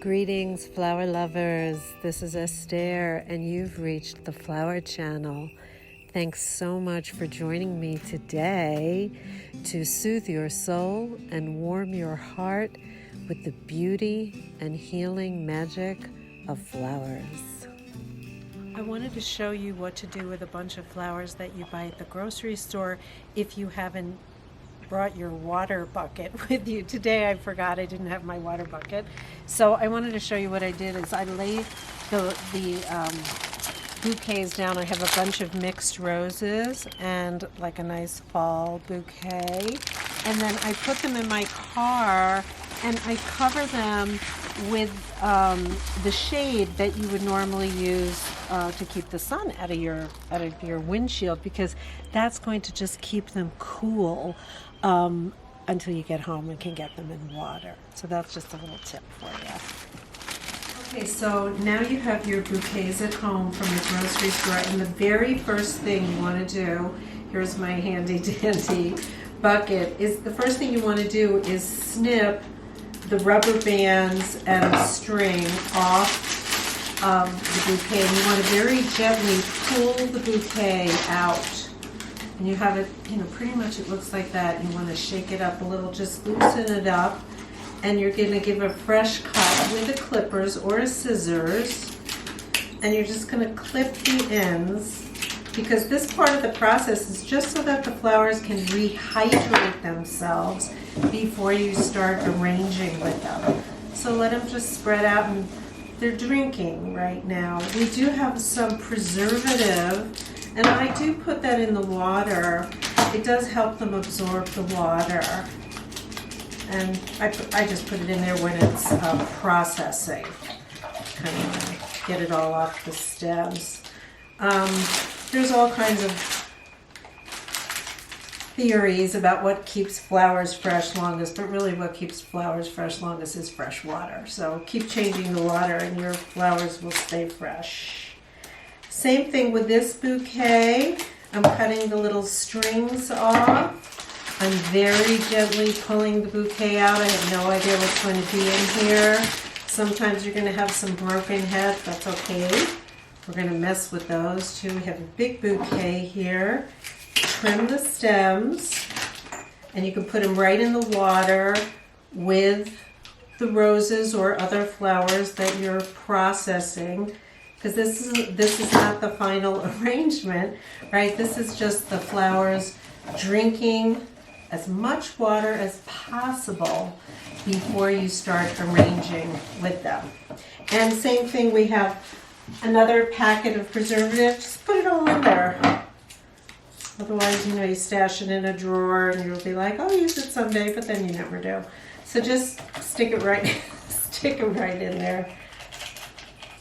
Greetings, flower lovers. This is Estere, and you've reached the Flower Channel. Thanks so much for joining me today to soothe your soul and warm your heart with the beauty and healing magic of flowers. I wanted to show you what to do with a bunch of flowers that you buy at the grocery store if you haven't brought your water bucket with you. Today I forgot I didn't have my water bucket. So I wanted to show you what I did is I laid the bouquets down. I have a bunch of mixed roses and like a nice fall bouquet. And then I put them in my car and I cover them with the shade that you would normally use to keep the sun out of your windshield, because that's going to just keep them cool until you get home and can get them in water. So that's just a little tip for you. Okay, so now you have your bouquets at home from the grocery store, and the very first thing you want to do, here's my handy dandy bucket, is the first thing you want to do is snip the rubber bands and the string off the bouquet, and you want to very gently pull the bouquet out. And you have it, pretty much it looks like that. You want to shake it up a little, just loosen it up, and you're going to give a fresh cut with the clippers or a scissors, and you're just going to clip the ends, because this part of the process is just so that the flowers can rehydrate themselves before you start arranging with them. So let them just spread out, and they're drinking right now. We do have some preservative, and I do put that in the water. It does help them absorb the water. And I just put it in there when it's processing, kind of get it all off the stems. There's all kinds of theories about what keeps flowers fresh longest, but really what keeps flowers fresh longest is fresh water. So keep changing the water and your flowers will stay fresh. Same thing with this bouquet. I'm cutting the little strings off. I'm very gently pulling the bouquet out. I have no idea what's going to be in here. Sometimes you're going to have some broken heads. That's okay. We're going to mess with those too. We have a big bouquet here. Trim the stems, and you can put them right in the water with the roses or other flowers that you're processing, because this is not the final arrangement, right? This is just the flowers drinking as much water as possible before you start arranging with them. And same thing, we have another packet of preservative. Just put it all in there. Otherwise, you stash it in a drawer and you'll be like, I'll use it someday, but then you never do. So just stick it right in there.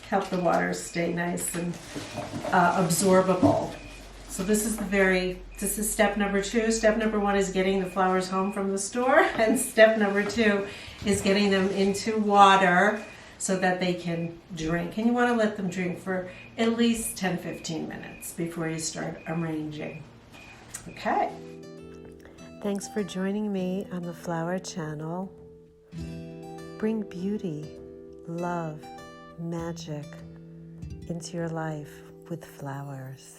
Help the water stay nice and absorbable. So this is step number 2. Step number 1 is getting the flowers home from the store, and step number 2 is getting them into water so that they can drink. And you want to let them drink for at least 10-15 minutes before you start arranging. Okay. Thanks for joining me on the Flower Channel. Bring beauty, love, magic into your life with flowers.